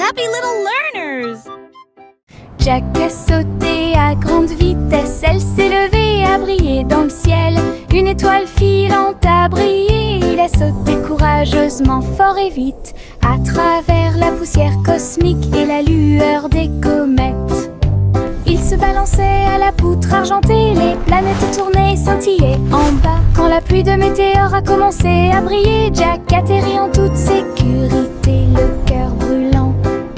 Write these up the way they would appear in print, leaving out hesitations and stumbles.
happy little learners! Jack a sauté à grande vitesse, elle s'est levée à briller dans le ciel. Une étoile filante a brillé, il a sauté courageusement, fort et vite, à travers la poussière cosmique et la lueur des comètes. Il se balançait à la poutre argentée, les planètes tournaient et scintillaient en bas. Quand la pluie de météores a commencé à briller, Jack atterrit en toute sécurité, le cœur brûlant.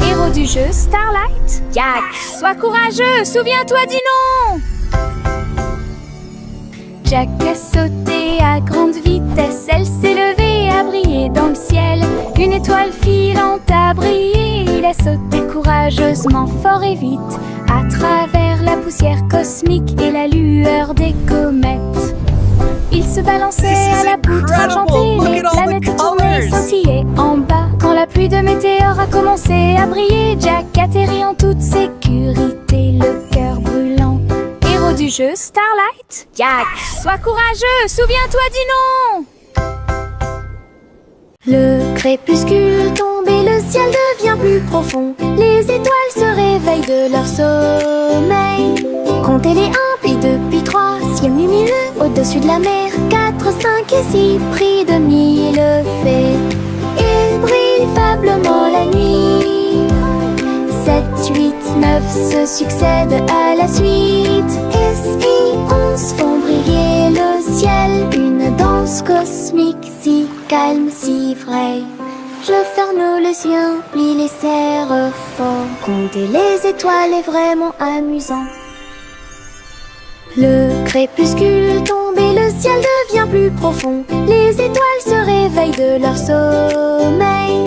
Héros du jeu Starlight, Jack, sois courageux, souviens-toi du nom! Jack a sauté à grande vitesse, elle s'est levée à briller dans le ciel. Une étoile filante a brillé, il a sauté courageusement, fort et vite, à travers la poussière cosmique et la lueur des comètes. Il se balançait à la poutre argentée, les planètes tournaient et scintillaient en bas. Quand la pluie de météores a commencé à briller, Jack atterrit en toute sécurité, le cœur brûlant. Héros du jeu Starlight, Jack, sois courageux, souviens-toi du nom! Le crépuscule tombe et le ciel devient plus profond. Les étoiles se réveillent de leur sommeil. Comptez les 1, puis 2, puis 3, ciel lumineux au-dessus de la mer. 4, 5 et 6, prix de mille fées. Il brille faiblement la nuit. 7, 8, 9 se succèdent à la suite. S-I-11 font briller le ciel. Une danse cosmique si calme, si vraie. Je ferme les yeux, plie les serre fort. Compter les étoiles est vraiment amusant. Le crépuscule tombe et le ciel devient plus profond. Les étoiles se réveillent de leur sommeil.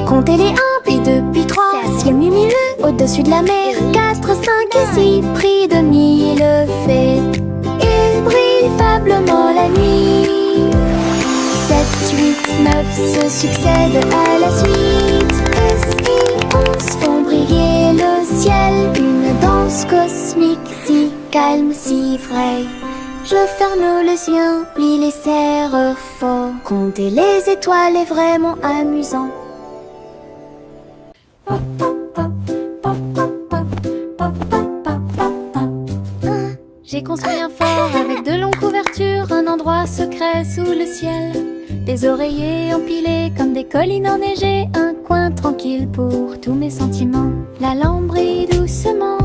Comptez les 1, puis 2, puis 3, ciel lumineux au-dessus de la mer. 4, 5 et 6, prix de mille fées. Il brille faiblement la nuit. 7, 8, 9 se succèdent à la suite. S-I-11 font briller le ciel. Une danse cosmique si calme, si vraie. Je ferme les yeux, plie les serre fort. Compter les étoiles est vraiment amusant. J'ai construit un fort avec de longues couvertures, un endroit secret sous le ciel. Des oreillers empilés comme des collines enneigées, un coin tranquille pour tous mes sentiments. La lampe brille doucement,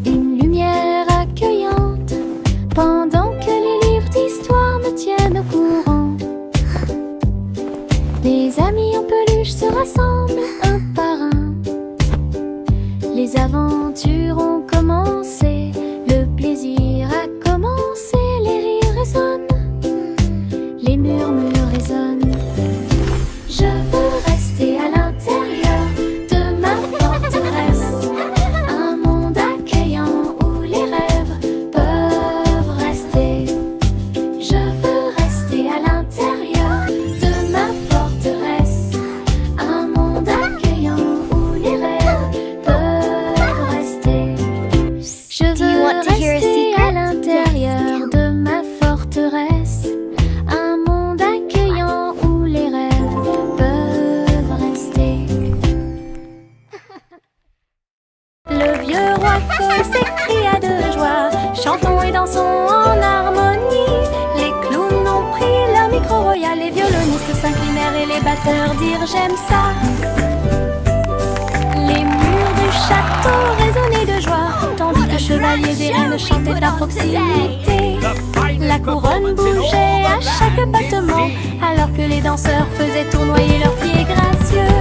une lumière accueillante, pendant que les livres d'histoire me tiennent au courant. Les amis en peluche se rassemblent un par un. Les aventures ont commencé, le plaisir a commencé, les rires résonnent, les murmures résonnent. Je veux rester à l'intérieur de ma forteresse, un monde accueillant où les rêves peuvent rester. Je veux rester à l'intérieur de ma forteresse, un monde accueillant où les rêves peuvent rester. Je veux rester à l'intérieur de ma forteresse, un monde accueillant où les rêves peuvent rester. Le vieux roi Cole s'écria de joie, chantons et dansons en harmonie. Les clowns ont pris leur micro royal, les violonistes s'inclinèrent et les batteurs dirent j'aime ça. Les murs du château résonnaient de joie, tandis que chevaliers et reines chantaient à proximité. La couronne bougeait à chaque battement, alors que les danseurs faisaient tournoyer leurs pieds gracieux.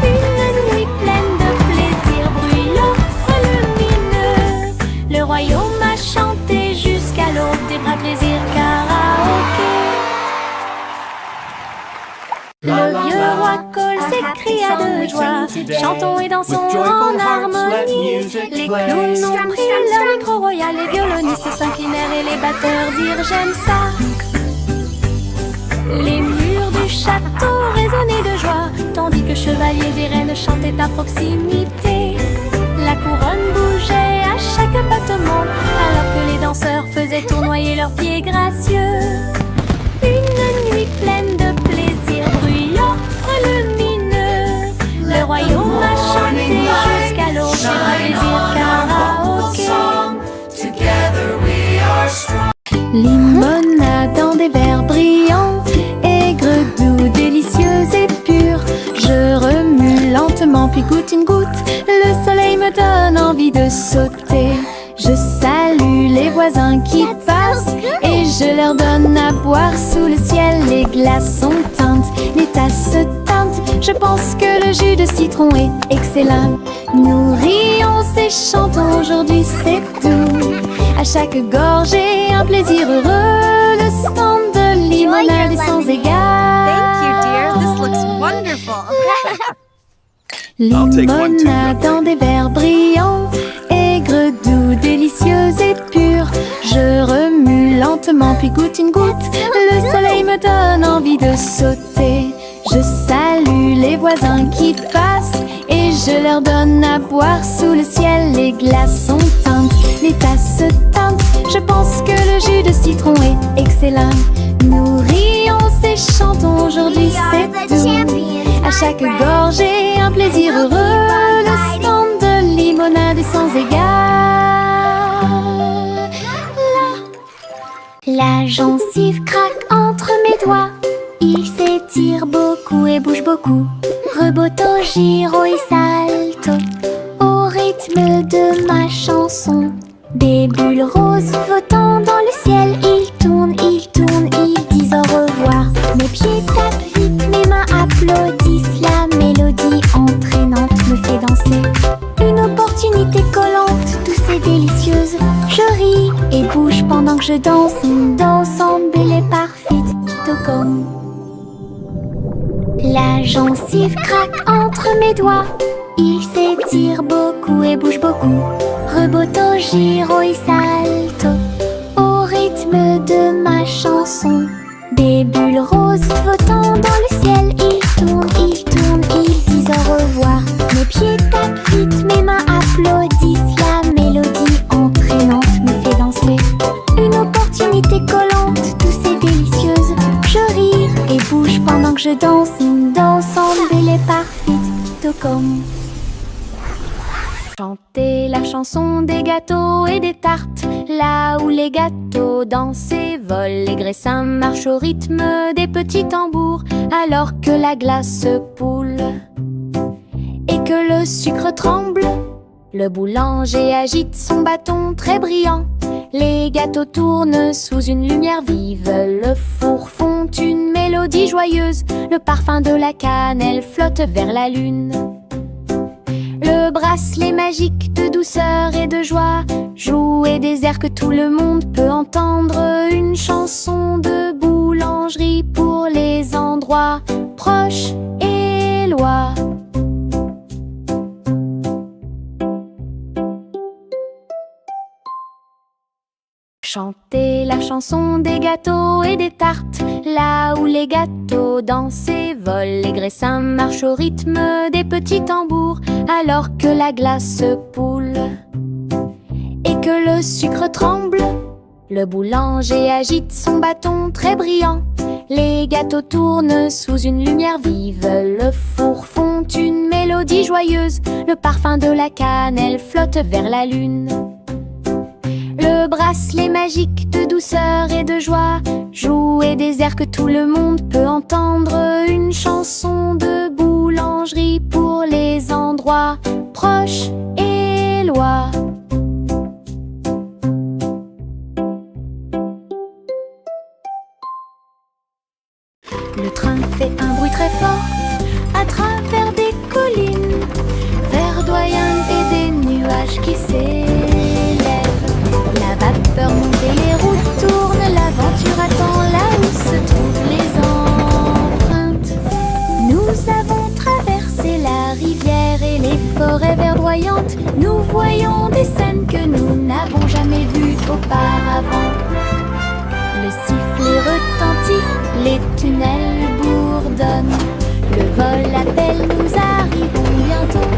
Une nuit pleine de plaisir bruyant, lumineux. Le royaume a chanté jusqu'à l'aube, des bras plaisir karaoké. Le vieux roi Cole s'écria de joie, chantons et dansons en harmonie. Les clowns ont pris leur micro royal, les violonistes s'inclinèrent et les batteurs dirent j'aime ça. Les murs du château résonnaient de joie, tandis que chevaliers et reines chantaient à proximité. La couronne bougeait à chaque battement, alors que les danseurs faisaient tournoyer leurs pieds gracieux. Une nuit pleine de plaisir bruyant, lumineux. Le royaume Limonade dans des verres brillants, aigre, doux, délicieuse et pure. Je remue lentement puis goûte une goutte. Le soleil me donne envie de sauter. Je salue les voisins qui passent et je leur donne à boire sous le ciel. Les glaçons teintent, les tasses se teintent. Je pense que le jus de citron est excellent. Nous rions et chantons, aujourd'hui c'est doux. À chaque gorgée, un plaisir heureux. Le stand de limonade est sans égal. Thank you, dear. This looks wonderful. Limonade dans des verres brillants, aigre, doux, délicieuse et pure. Je remue lentement puis goûte une goutte. Le soleil me donne envie de sauter. Je salue les voisins qui passent et je leur donne à boire sous le ciel. Les glaçons teintent, les tasses se teintent. Je pense que le jus de citron est excellent. Nous rions et chantons, aujourd'hui c'est doux. À chaque gorgée, un plaisir heureux. Le stand de limonade est sans égal. La gencive craque entre mes doigts. Il s'étire beaucoup et bouge beaucoup. Reboto, giro et salto au rythme de ma chanson. Des bulles roses flottant dans le ciel. Ils tournent, ils disent au revoir. Mes pieds tapent vite, mes mains applaudissent. La mélodie entraînante me fait danser. Une opportunité collante, douce et délicieuse. Je ris et bouge pendant que je danse. Ensemble, belle et parfaite, tout comme. La gencive craque entre mes doigts. Il s'étire beaucoup et bouge beaucoup. Reboto, giro et salto au rythme de ma chanson. Des bulles roses flottant dans le ciel. Ils tournent, ils disent au revoir. Mes pieds tapent vite, mes mains applaudissent. La mélodie entraînante me fait danser. Une opportunité collante, douce et délicieuse. Je ris et bouge pendant que je danse. Ensemble, belle et parfaite, tout comme. Chanter la chanson des gâteaux et des tartes. Là où les gâteaux dansent et volent, les graissins marchent au rythme des petits tambours. Alors que la glace poule et que le sucre tremble, le boulanger agite son bâton très brillant. Les gâteaux tournent sous une lumière vive. Le four fond une mélodie joyeuse. Le parfum de la cannelle flotte vers la lune. Le bracelet magique de douceur et de joie jouer des airs que tout le monde peut entendre. Une chanson de boulangerie pour les endroits proches et loin. Chanter la chanson des gâteaux et des tartes. Là où les gâteaux dansent et volent, les graissins marchent au rythme des petits tambours. Alors que la glace poule et que le sucre tremble, le boulanger agite son bâton très brillant. Les gâteaux tournent sous une lumière vive. Le four fond une mélodie joyeuse. Le parfum de la cannelle flotte vers la lune. Le bracelet magique de douceur et de joie jouer des airs que tout le monde peut entendre. Une chanson de boulangerie pour les endroits proches et loin. Le train fait un bruit très fort à travers des collines verdoyantes et des nuages qui s'élèvent. La vapeur monte et les roues tournent. L'aventure attend là où se trouvent les empreintes. Nous avons traversé la rivière et les forêts verdoyantes. Nous voyons des scènes que nous n'avons jamais vues auparavant. Le sifflet retentit, les tunnels bourdonnent. Le vol appelle, nous arrivons bientôt.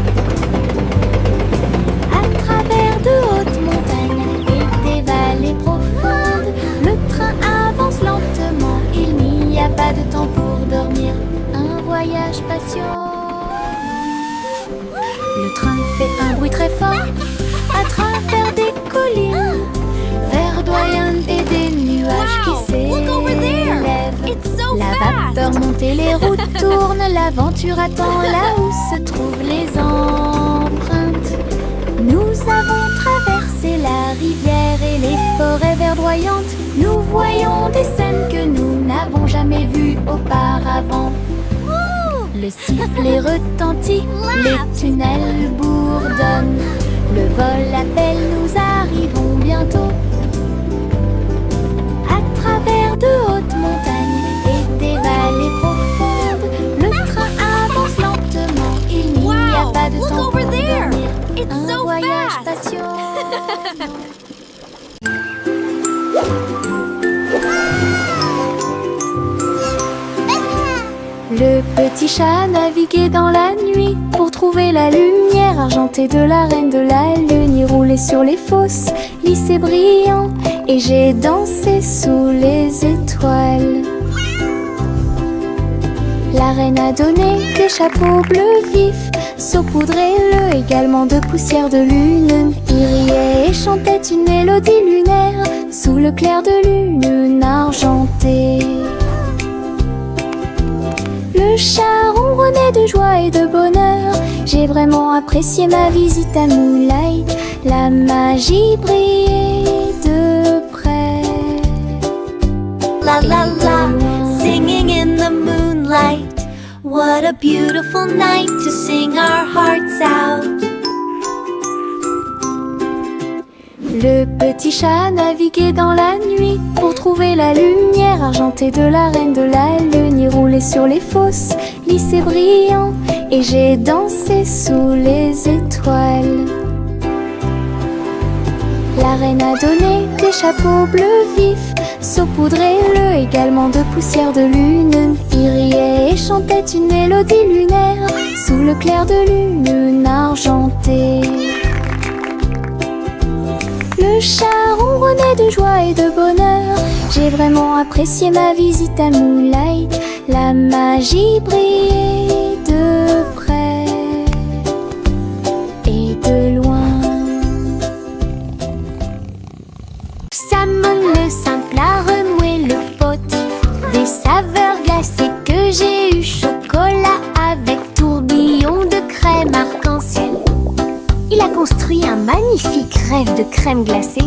À travers de hautes montagnes et des vallées profondes, le train avance lentement. Il n'y a pas de temps pour dormir. Un voyage patient. Le train fait un bruit très fort à travers des collines verdoyantes et des nuages La vapeur monte et les roues tournent, l'aventure attend là où se trouvent les empreintes. Nous avons traversé la rivière et les forêts verdoyantes. Nous voyons des scènes que nous n'avons jamais vues auparavant. Le sifflet retentit, les tunnels bourdonnent. Le vol appelle, nous arrivons bientôt. À travers de hautes montagnes et des vallées profondes, le train avance lentement, il n'y a pas de temps pour dormir. Un voyage passionnant. Le petit chat naviguait dans la nuit pour trouver la lumière argentée de la reine de la lune. Il roulait sur les fosses, lissé brillant, et j'ai dansé sous les étoiles. La reine a donné des chapeaux bleus vifs, saupoudrez-le également de poussière de lune. Il riait et chantait une mélodie lunaire sous le clair de lune argentée. Le chat ronronnait de joie et de bonheur. J'ai vraiment apprécié ma visite à Moonlight. La magie brillait de près. La la la, singing in the moonlight. What a beautiful night to sing our hearts out. Le petit chat naviguait dans la nuit pour trouver la lumière argentée de la reine de la lune. Il roulait sur les fosses, lissé brillant, et j'ai dansé sous les étoiles. La reine a donné des chapeaux bleus vifs, saupoudrez-le également de poussière de lune. Il riait et chantait une mélodie lunaire sous le clair de lune argentée. Le chat ronronnait de joie et de bonheur. J'ai vraiment apprécié ma visite à Moonlight. La magie brillait de près et de loin. Salmon le simple a remué le pot. Des saveurs glacées que j'ai eu, chocolat avec tourbillon de crème arc-en-ciel. Il a construit un magnifique rêve de crème glacée.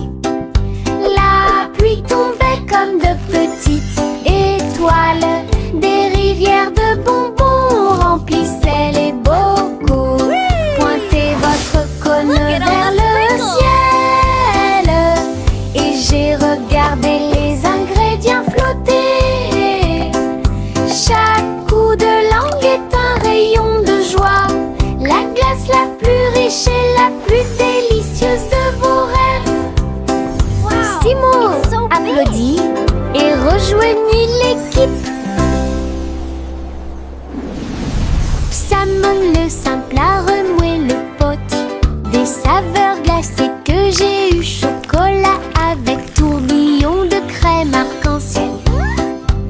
La pluie tombait comme de petites étoiles. Des rivières de bonbons remplissaient les bocaux. Pointez votre cône vers le ciel et j'ai regardé les ingrédients flotter. Chaque coup de langue est un rayon de joie. La glace la plus riche et la plus délicieuse de vos rêves. Simo applaudit et rejoignit l'équipe. Salmon le simple a remué le pot. Des saveurs glacées que j'ai eu, chocolat avec tourbillon de crème arc-en-ciel.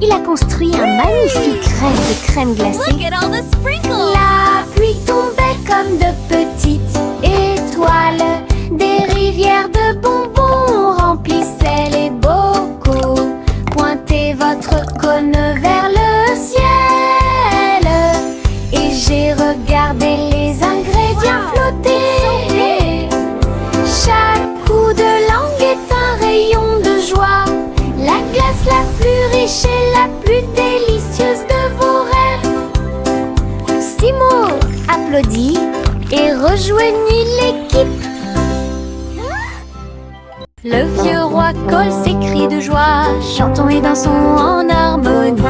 Il a construit un magnifique rêve de crème glacée. Look at all the sprinkles. La pluie tombait comme de petites étoiles. Des rivières de bonbons remplissaient les bocaux. Pointez votre cône vers le ciel et j'ai regardé les ingrédients flotter. Chaque coup de langue est un rayon de joie. La glace la plus riche et la plus délicieuse de vos rêves. Simo applaudit et rejoignit l'équipe. Le vieux roi colle ses cris de joie, chantons et dansons en harmonie.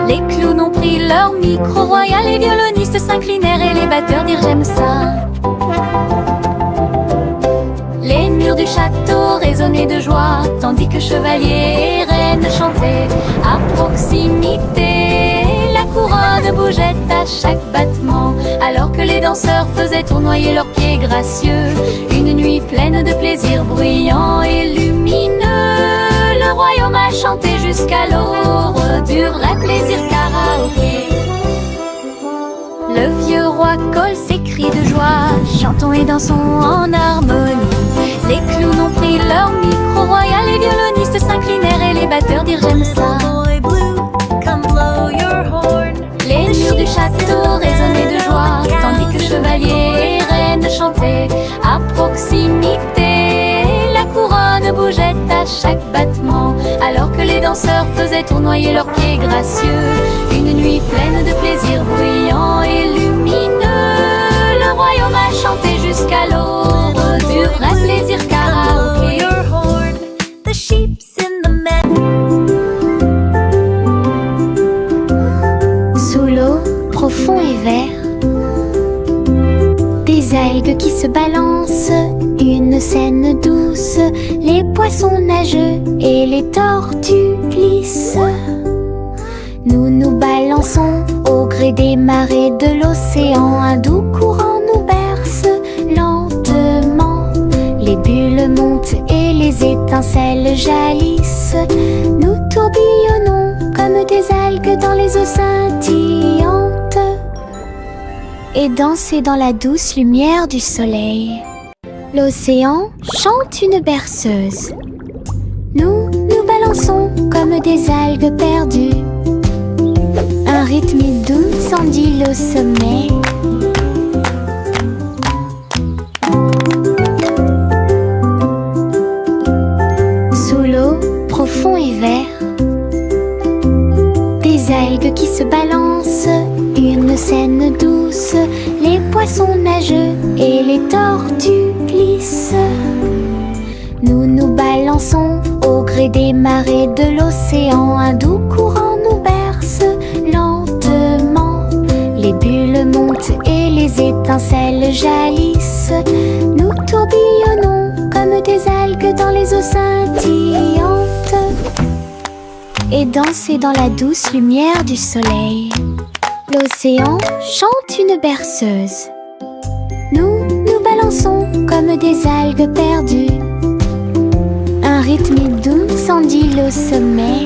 Les clowns ont pris leur micro royal, les violonistes s'inclinèrent et les batteurs dirent j'aime ça. Les murs du château résonnaient de joie, tandis que chevaliers et reines chantaient à proximité. La couronne bougeait à chaque battement, alors que les danseurs faisaient tournoyer leurs pieds gracieux. Une nuit pleine de plaisir bruyant et lumineux. Le royaume a chanté jusqu'à l'aube du vrai plaisir karaoké. Le vieux roi colle ses cris de joie, chantons et dansons en harmonie. Les clowns ont pris leur micro royal, les violonistes s'inclinèrent et les batteurs dirent j'aime ça. Boy blue, come blow château résonnaient de joie, tandis que chevaliers et reines chantaient à proximité. La couronne bougeait à chaque battement, alors que les danseurs faisaient tournoyer leurs pieds gracieux. Une nuit pleine de plaisir bruyant et lumineux, le royaume a chanté jusqu'à l'aube du vrai plaisir karaoké. The sheep's in the meadow. Sous l'eau, profond et vert, des algues qui se balancent, une scène douce, les poissons nageux et les tortues glissent. Nous nous balançons au gré des marées de l'océan, un doux courant nous berce lentement. Les bulles montent et les étincelles jaillissent. Nous tourbillonnons comme des algues dans les eaux scintillantes et danser dans la douce lumière du soleil. L'océan chante une berceuse. Nous nous balançons comme des algues perdues. Un rythme doux s'endile au sommet. Sous l'eau, profond et vert, des algues qui se balancent, une scène douce, les poissons nageux et les tortues glissent. Nous nous balançons au gré des marées de l'océan, un doux courant nous berce lentement. Les bulles montent et les étincelles jaillissent. Nous tourbillonnons comme des algues dans les eaux scintillantes et danser dans la douce lumière du soleil. L'océan chante une berceuse. Nous nous balançons comme des algues perdues. Un rythme doux s'endile au sommet.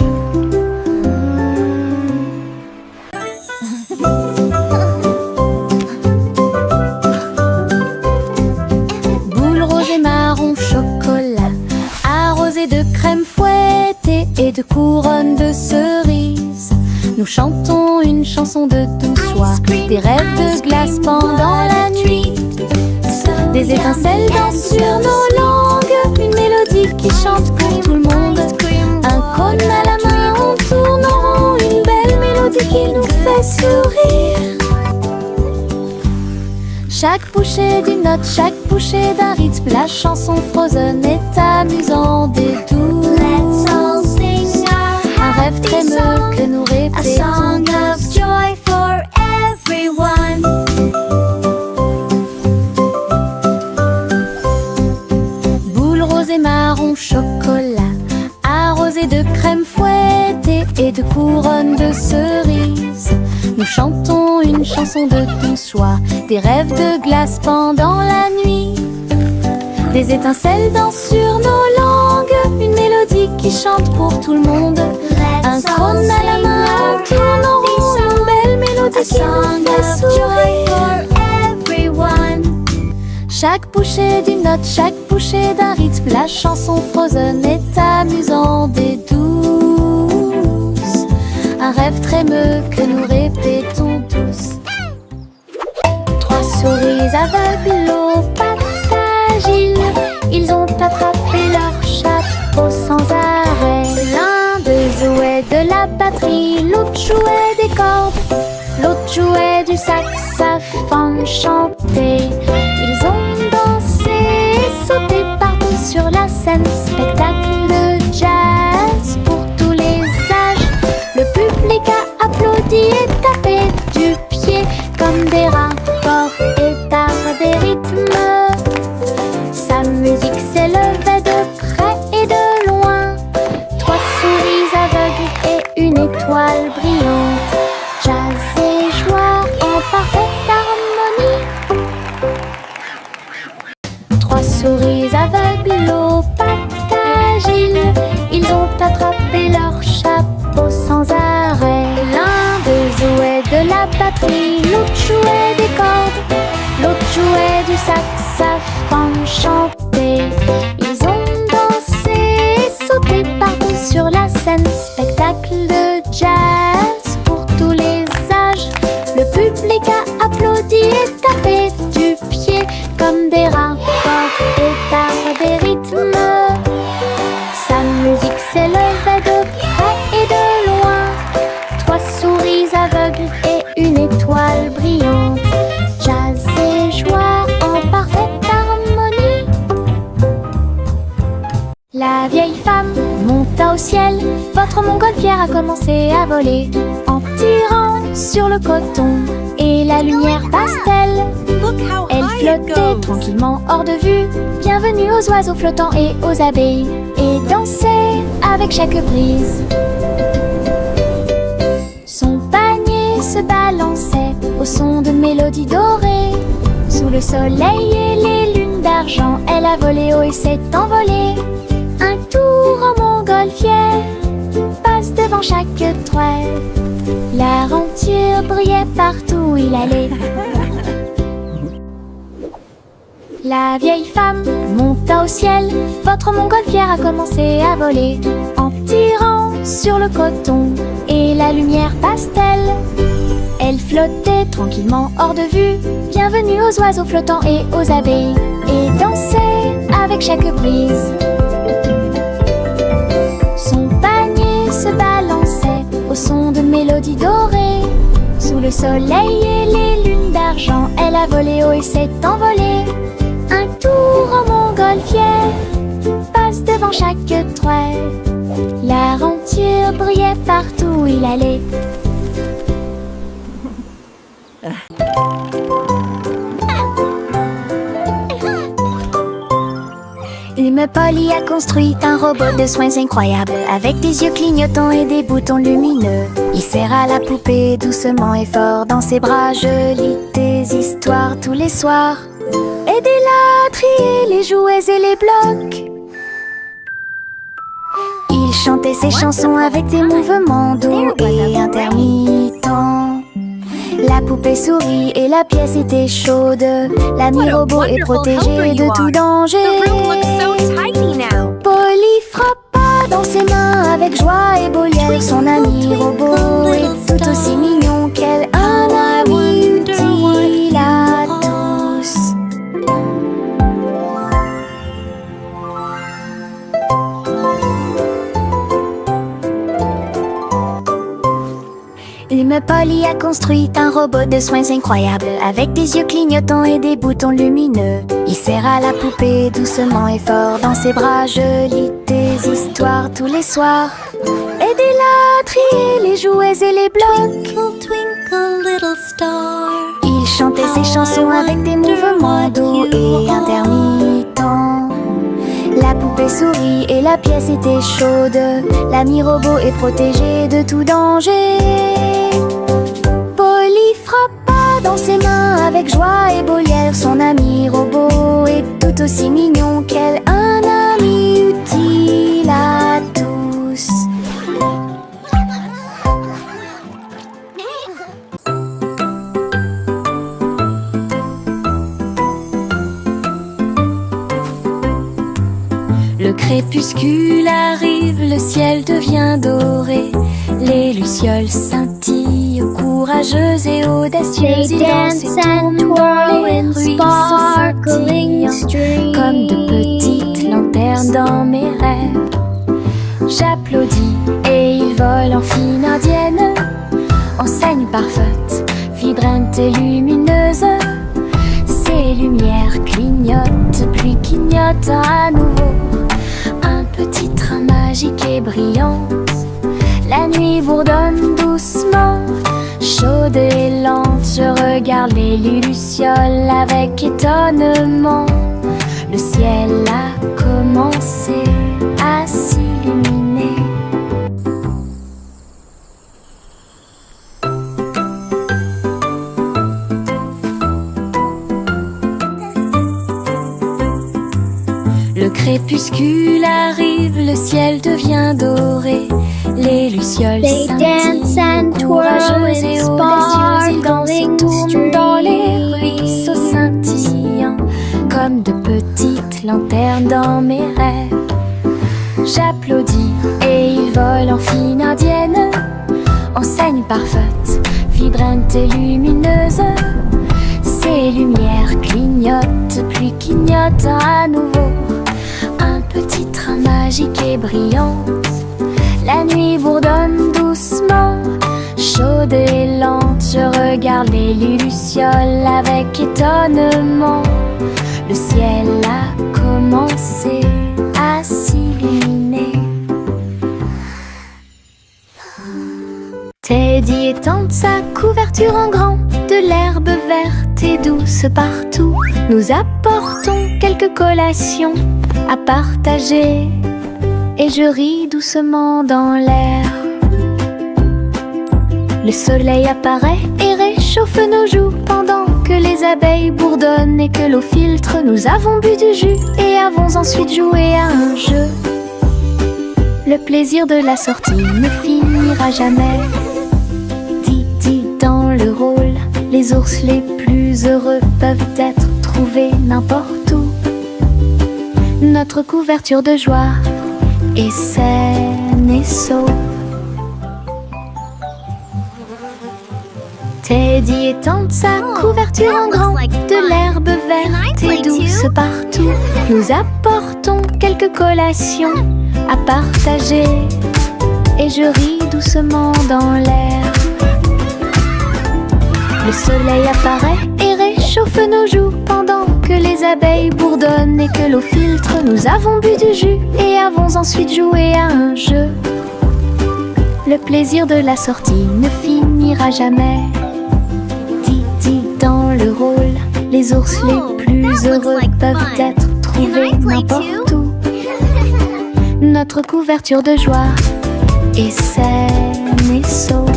Boule rose et marron chocolat, arrosée de crème fouettée et de couronnes de cerises. Nous chantons une chanson de douce soie, des rêves de glace pendant la nuit. Des étincelles dansent sur nos langues, une mélodie qui chante pour tout le monde. Un cône à la main, on tourne en rond, une belle mélodie qui nous fait sourire. Chaque bouchée d'une note, chaque bouchée d'un rythme, la chanson Frozen est amusante et douce. Let's all sing Un a rêve happy trémeux song, que nous a répétons song of tous. joy for everyone. Boule rose et marron chocolat, arrosée de crème fouettée et de couronnes de cerises. Nous chantons une chanson de douce joie, des rêves de glace pendant la nuit. Des étincelles dansent sur nos langues, une mélodie qui chante pour tout le monde. Un cône à la main, on tourne en rond, une belle mélodie qui nous fait sourire. Chaque bouchée d'une note, chaque bouchée d'un rythme, la chanson Frozen est amusante et douce. Un rêve trémeux que nous répétons tous. Trois souris aveugles aux pattes agiles, ils ont attrapé leur chapeau sans arrêt. L'un d'eux jouait de la batterie, l'autre jouait des cordes, l'autre jouait du saxophone chanté. Ils ont dansé et sauté partout sur la scène, spectacle de jazz pour tous les âges. Le public a applaudi et tapé du pied comme des rapports et d'art des rythmes. Sa musique s'élevait de près et de loin. Trois souris aveugles et une étoile brillante. Jazz et joie en parfaite harmonie. Trois souris aveugles aux pattes agiles, ils ont attrapé leur chapeau sans arrêt. L'un d'eux jouait de la batterie, l'autre jouait des cordes, l'autre jouait du saxophone chanté. Ils ont dansé et sauté partout sur la scène, spectacle de jazz pour tous les âges. Le public a applaudi et tapé du pied comme des rapports et d'arbres des rythmes. Sa musique s'élevait de près et de loin. 3 souris aveugles et une étoile brillante. Jazz et joie en parfaite harmonie. La vieille femme monta au ciel. Votre montgolfière a commencé à voler en tirant sur le coton et la lumière pastel. Elle flottait tranquillement hors de vue. Bienvenue aux oiseaux flottants et aux abeilles, et dansait avec chaque brise. Son panier se balançait au son de mélodies dorées. Sous le soleil et les lunes d'argent, elle a volé haut et s'est envolée. Un tour en montgolfière passe devant chaque trait. L'aventure brillait partout où il allait. La vieille femme monta au ciel. Votre montgolfière a commencé à voler en tirant sur le coton et la lumière pastel. Elle flottait tranquillement hors de vue. Bienvenue aux oiseaux flottants et aux abeilles, et dansait avec chaque brise. Son panier se balançait au son de mélodies dorées. Sous le soleil et les lunes d'argent, elle a volé haut et s'est envolée. Un tour en montgolfière passe devant chaque trait. L'aventure brillait partout où il allait. Une Polly a construit un robot de soins incroyable, avec des yeux clignotants et des boutons lumineux. Il serra la poupée doucement et fort dans ses bras. Je lis des histoires tous les soirs. Aidez-la à trier les jouets et les blocs. Il chantait ses chansons avec des mouvements doux et intermittents. La poupée sourit et la pièce était chaude. L'ami robot est protégé de tout danger. Polly frappa dans ses mains avec joie et Bolière. Son ami robot est tout aussi mignon qu'elle. Un ami utile à tous. Une Polly a construit un robot de soins incroyable, avec des yeux clignotants et des boutons lumineux. Il serra la poupée doucement et fort dans ses bras. Je lis des histoires tous les soirs. Aidez-la à trier les jouets et les blocs. Twinkle, twinkle, little star. Il chantait ses chansons avec des mouvements doux et intermittents. La poupée sourit et la pièce était chaude. L'ami robot est protégé de tout danger. Polly frappa dans ses mains avec joie et Bolière. Son ami robot est tout aussi mignon qu'elle. Un ami utile à tous. Le crépuscule arrive, le ciel devient doré. Les lucioles scintillent, courageuses et audacieuses. Ils dansent et tournent dans les ruisseaux scintillants, comme de petites lanternes dans mes rêves. J'applaudis et ils volent en fine indienne, enseigne parfaite, vibrante et lumineuse. Ces lumières clignotent, puis clignotent à nouveau. Un petit train magique et brillant. La nuit bourdonne doucement, chaude et lente. Je regarde les lucioles avec étonnement. Le ciel a commencé à s'illuminer. Le crépuscule arrive, le ciel devient doré. Les lucioles scintillent, courageuses et audacieuses. Ils dansent et tournent dans les ruisseaux scintillants, comme de petites lanternes dans mes rêves. J'applaudis et ils volent en fine indienne, enseigne parfaite, vibrante et lumineuse. petite pluie clignote à nouveau. Un petit train magique et brillante. La nuit bourdonne doucement, chaude et lente. Je regarde les lucioles avec étonnement. Le ciel a commencé à s'illuminer. Teddy étend sa couverture en grand. De l'herbe verte et douce partout. Nous apportons quelques collations à partager. Et je ris doucement dans l'air. Le soleil apparaît et réchauffe nos joues pendant que les abeilles bourdonnent et que l'eau filtre. Nous avons bu du jus et avons ensuite joué à un jeu. Le plaisir de la sortie ne finira jamais. Didi dans le rôle, les ours les plus heureux peuvent être trouvés n'importe où. Notre couverture de joie est saine et sauve. Teddy étend sa couverture en grand. De l'herbe verte et douce partout. Nous apportons quelques collations à partager. Et je ris doucement dans l'air. Le soleil apparaît et réchauffe nos joues pendant que les abeilles bourdonnent et que l'eau filtre. Nous avons bu du jus et avons ensuite joué à un jeu. Le plaisir de la sortie ne finira jamais. Didi dans le rôle, les ours les plus heureux peuvent être trouvés n'importe où. Notre couverture de joie est saine et sauve.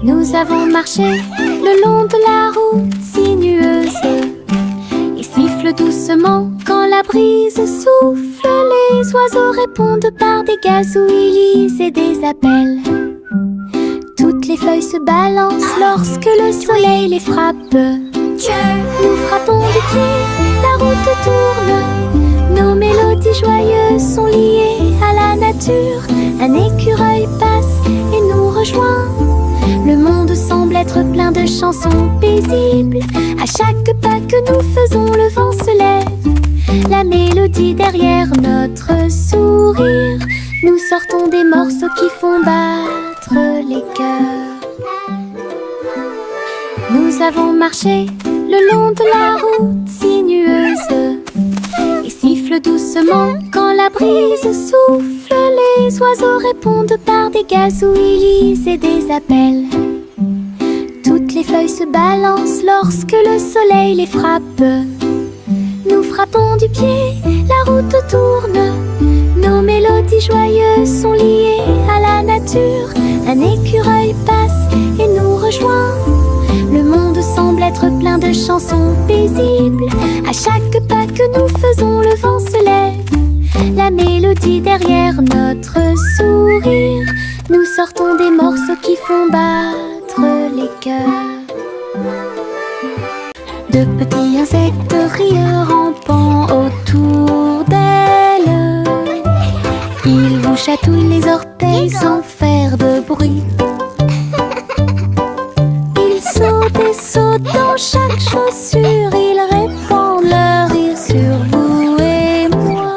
Nous avons marché le long de la route sinueuse et siffle doucement quand la brise souffle. Les oiseaux répondent par des gazouillis et des appels. Toutes les feuilles se balancent lorsque le soleil les frappe. Nous frappons du pied, la route tourne. Nos mélodies joyeuses sont liées à la nature. Un écureuil passe et nous rejoint. Le monde semble être plein de chansons paisibles. À chaque pas que nous faisons, le vent se lève. La mélodie derrière notre sourire. Nous sortons des morceaux qui font battre les cœurs. Nous avons marché le long de la route sinueuse et siffle doucement quand la brise souffle. Les oiseaux répondent par des gazouillis et des appels. Toutes les feuilles se balancent lorsque le soleil les frappe. Nous frappons du pied, la route tourne. Nos mélodies joyeuses sont liées à la nature. Un écureuil passe et nous rejoint. Le monde semble être plein de chansons paisibles. À chaque pas que nous faisons, le vent se lève. La mélodie derrière notre sourire. Nous sortons des morceaux qui font battre les cœurs. De petits insectes rieurs rampant autour d'elle. Ils vous chatouillent les orteils sans faire de bruit. Ils sautent et sautent dans chaque chaussure. Ils répandent leur rire sur vous et moi.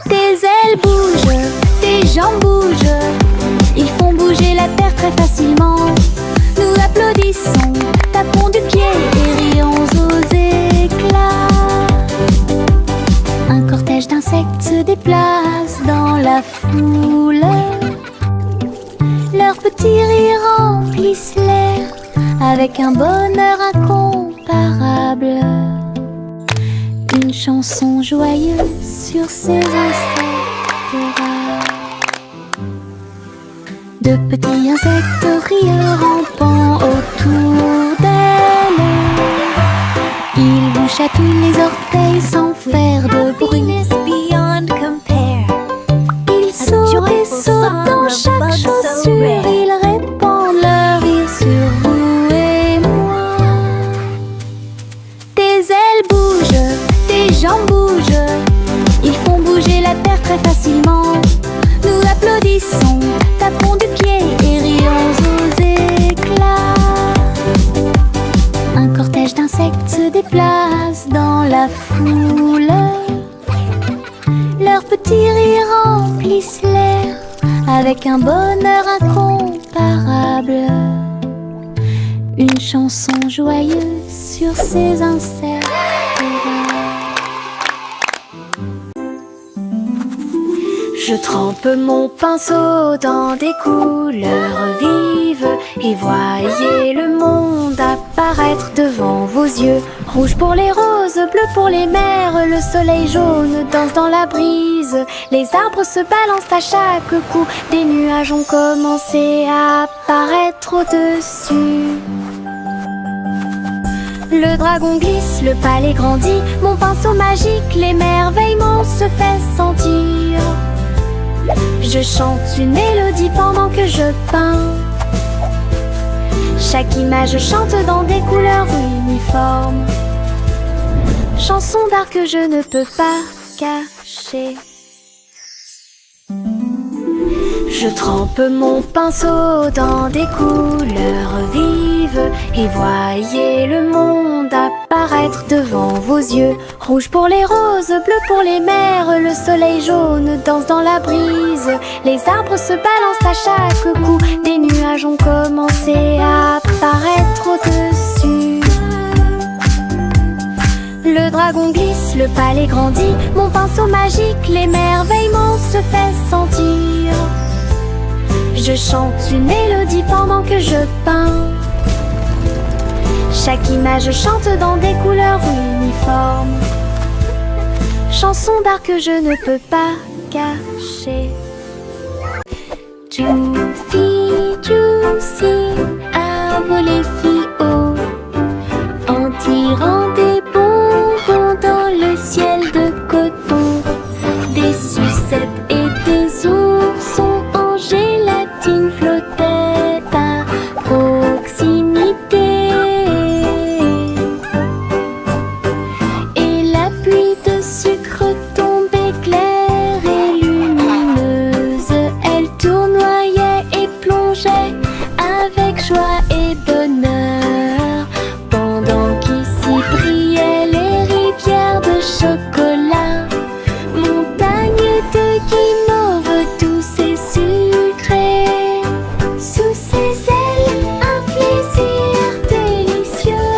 Des ailes bougent, des jambes bougent. Ils font bouger la terre très facilement. Nous applaudissons, tapons du pied et rions aux éclats. Un cortège d'insectes se déplace dans la foule. Leurs petits rires remplissent l'air avec un bonheur incomparable. Une chanson joyeuse sur ces insectes rares. De petits insectes rieurs rampant autour d'elle. Ils vous chatouillent les orteils sans faire de bruit. Ils sautent et sautent dans chaque chaussure. Ils répandent leur rire sur vous et moi. Des ailes bougent, des jambes bougent. Ils font bouger la terre très facilement. Nous applaudissons, tapons du pied et rions aux éclats. foule. Leurs petits rires remplissent l'air avec un bonheur incomparable. Une chanson joyeuse sur ces incertains. Je trempe mon pinceau dans des couleurs vives et voyez le monde apparaître devant vos yeux. Rouge pour les roses, bleu pour les mers, le soleil jaune danse dans la brise. Les arbres se balancent à chaque coup, des nuages ont commencé à apparaître au-dessus. Le dragon glisse, le palais grandit, mon pinceau magique, l'émerveillement se fait sentir. Je chante une mélodie pendant que je peins. Chaque image chante dans des couleurs uniformes. Chanson d'art que je ne peux pas cacher. Je trempe mon pinceau dans des couleurs vives et voyez le monde apparaître devant vos yeux. Rouge pour les roses, bleu pour les mers, le soleil jaune danse dans la brise. Les arbres se balancent à chaque coup, des nuages ont commencé à apparaître au-dessus. Le dragon glisse, le palais grandit, mon pinceau magique, l'émerveillement se fait sentir. Je chante une mélodie pendant que je peins. Chaque image chante dans des couleurs uniformes. Chanson d'art que je ne peux pas cacher. Juicy, juicy, a volé si haut, en tirant des bonbons dans le ciel de coton. Des sucettes et des oursons en gélatine flottaient à proximité. Et la pluie de sucre tombait claire et lumineuse. Elle tournoyait et plongeait avec joie et bonheur, pendant qu'ici brillaient les rivières de chocolat. Montagne de guimauve douce et sucrée, sous ses ailes un plaisir délicieux.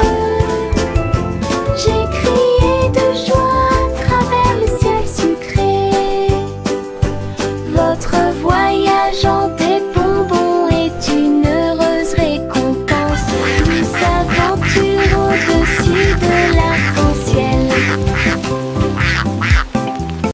J'ai crié de joie à travers le ciel sucré. Votre